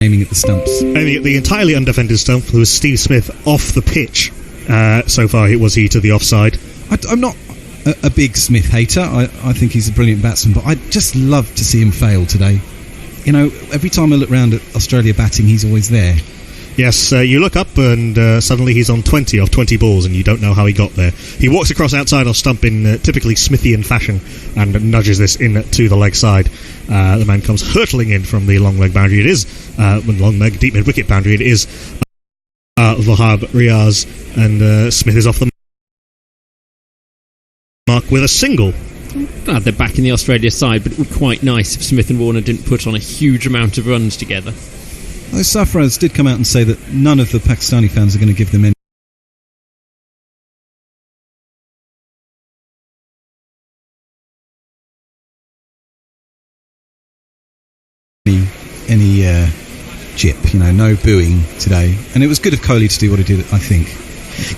aiming at the stumps. Aiming at the entirely undefended stump, there was Steve Smith off the pitch. So far, he to the offside. I'm not a big Smith hater. I think he's a brilliant batsman, but I'd just love to see him fail today. You know, every time I look round at Australia batting, he's always there. Yes, you look up and suddenly he's on 20 of 20 balls and you don't know how he got there. He walks across outside off stump in typically Smithian fashion and nudges this in to the leg side. The man comes hurtling in from the long leg boundary. It is, long leg, deep mid wicket boundary. It is Wahab Riaz, and Smith is off the mark with a single. Glad they're back in the Australia side, but it would be quite nice if Smith and Warner didn't put on a huge amount of runs together. Well, Sarfaraz did come out and say that none of the Pakistani fans are going to give them any jip, you know, no booing today. And it was good of Kohli to do what he did, I think.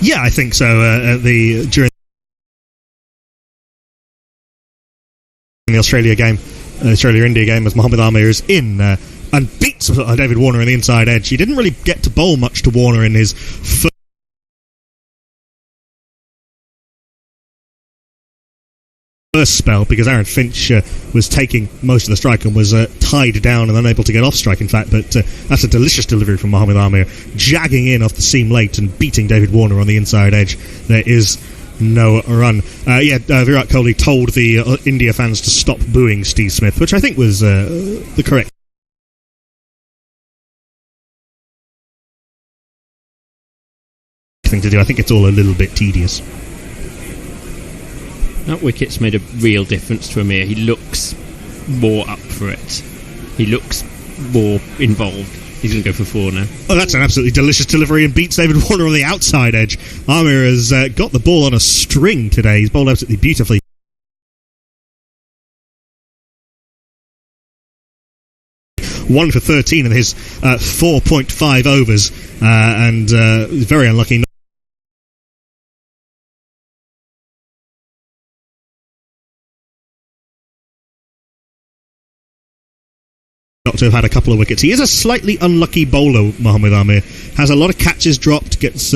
Yeah, I think so. During the Australia game, Australia-India game, as Mohammad Amir is in and beats David Warner on the inside edge. He didn't really get to bowl much to Warner in his first spell, because Aaron Finch was taking most of the strike and was tied down and unable to get off strike, in fact. But that's a delicious delivery from Mohammad Amir, jagging in off the seam late and beating David Warner on the inside edge. There is no run. Virat Kohli told the India fans to stop booing Steve Smith, which I think was the correct thing to do. I think it's all a little bit tedious. That wicket's made a real difference to Amir. He looks more up for it. He looks more involved. He's going to go for 4 now. Oh, that's an absolutely delicious delivery and beats David Warner on the outside edge. Amir has got the ball on a string today. He's bowled absolutely beautifully. One for 13 in his 4.5 overs, and very unlucky not to have had a couple of wickets. He is a slightly unlucky bowler, Mohammad Amir. Has a lot of catches dropped, gets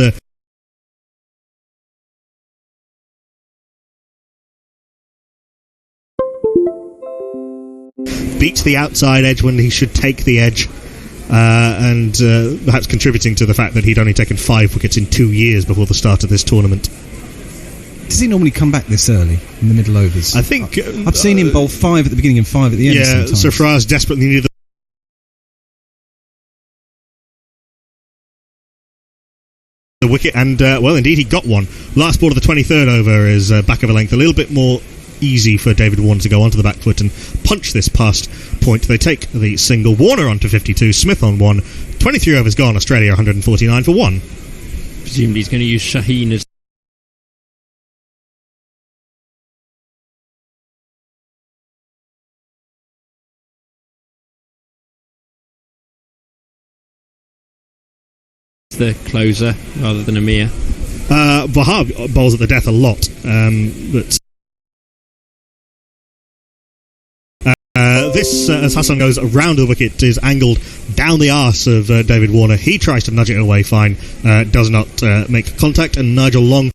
beats the outside edge when he should take the edge, and perhaps contributing to the fact that he'd only taken 5 wickets in 2 years before the start of this tournament. Does he normally come back this early in the middle overs? I think I've seen him bowl 5 at the beginning and 5 at the end. Yeah, Sarfaraz desperately needed the wicket, and well, indeed, he got one. Last ball of the 23rd over is back of a length, a little bit more easy for David Warner to go onto the back foot and punch this past point. They take the single. Warner onto 52, Smith on 1. 23 overs gone. Australia 149 for 1. Presumably he's going to use Shaheen as the closer rather than Amir. Wahab bowls at the death a lot, but this, as Hassan goes around the wicket, is angled down the arse of David Warner. He tries to nudge it away fine, does not make contact, and Nigel Long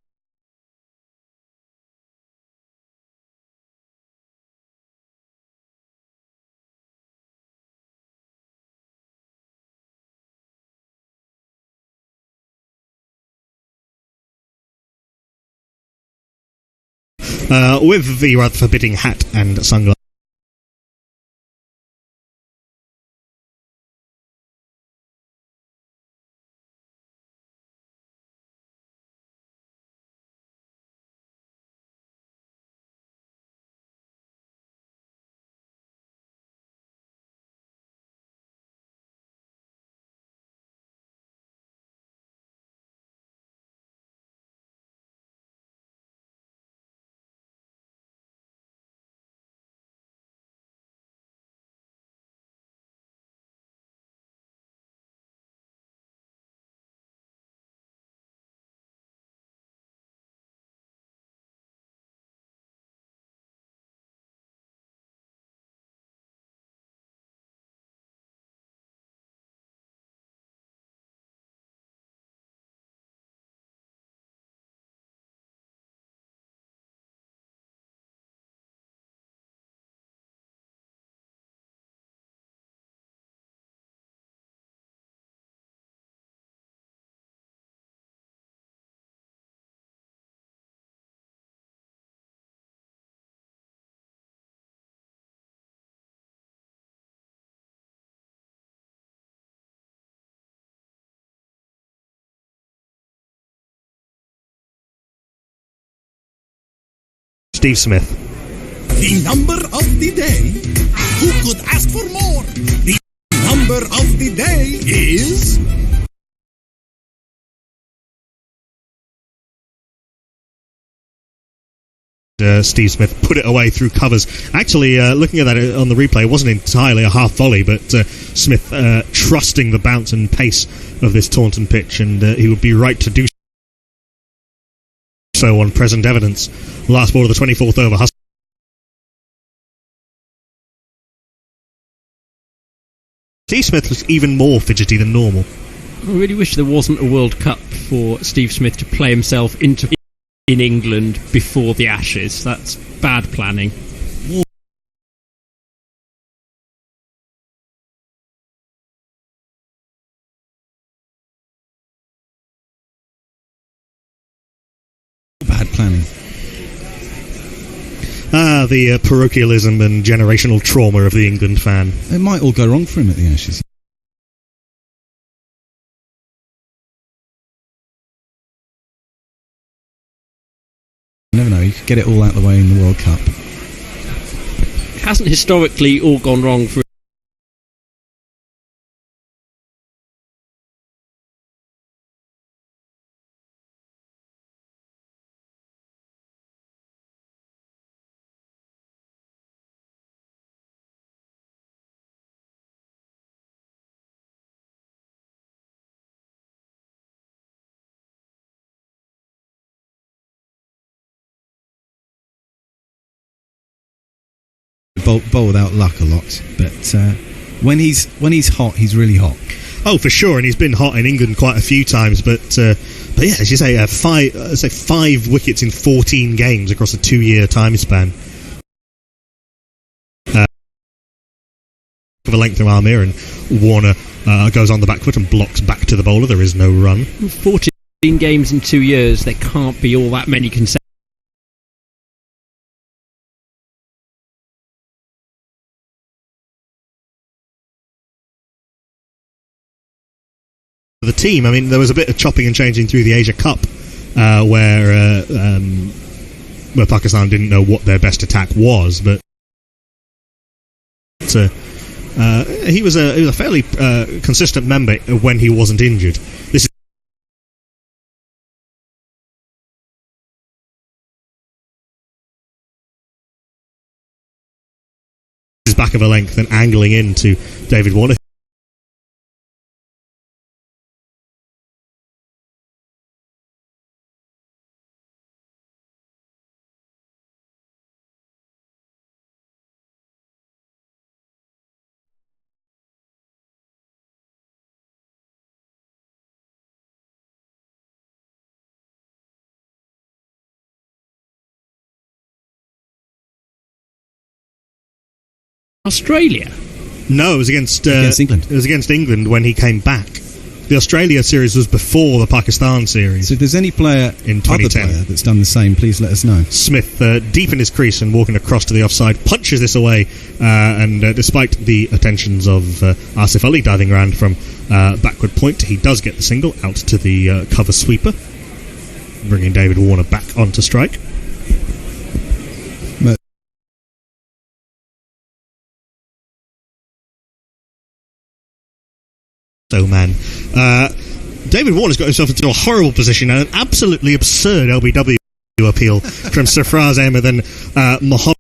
with the rather forbidding hat and sunglasses. Steve Smith. The number of the day. Who could ask for more? The number of the day is... Steve Smith put it away through covers. Actually, looking at that on the replay, it wasn't entirely a half volley, but Smith trusting the bounce and pace of this Taunton pitch, and he would be right to do so on present evidence. Last ball of the 24th over. Steve Smith was even more fidgety than normal. I really wish there wasn't a World Cup for Steve Smith to play himself into in England before the Ashes. That's bad planning. Bad planning. The parochialism and generational trauma of the England fan. It might all go wrong for him at the Ashes. You never know, you could get it all out of the way in the World Cup. It hasn't historically all gone wrong for bowl without luck a lot, but when he's hot, he's really hot. Oh, for sure, and he's been hot in England quite a few times. But yeah, as you say, five wickets in 14 games across a 2-year time span. Of a length of Amir, and Warner goes on the back foot and blocks back to the bowler. There is no run. 14 games in 2 years. There can't be all that many consecutive. The team, I mean, there was a bit of chopping and changing through the Asia Cup, where Pakistan didn't know what their best attack was, but he was a fairly consistent member when he wasn't injured. This is back of a length and angling into David Warner. Australia? No, it was against England. It was against England when he came back. The Australia series was before the Pakistan series. So if there's any player in other 2010 player that's done the same, please let us know. Smith, deep in his crease and walking across to the offside, punches this away, and despite the attentions of Asif Ali diving around from backward point, he does get the single out to the cover sweeper, bringing David Warner back onto strike. Oh man, David Warner's got himself into a horrible position and an absolutely absurd LBW appeal from Sarfraz Ahmed and Mohammed.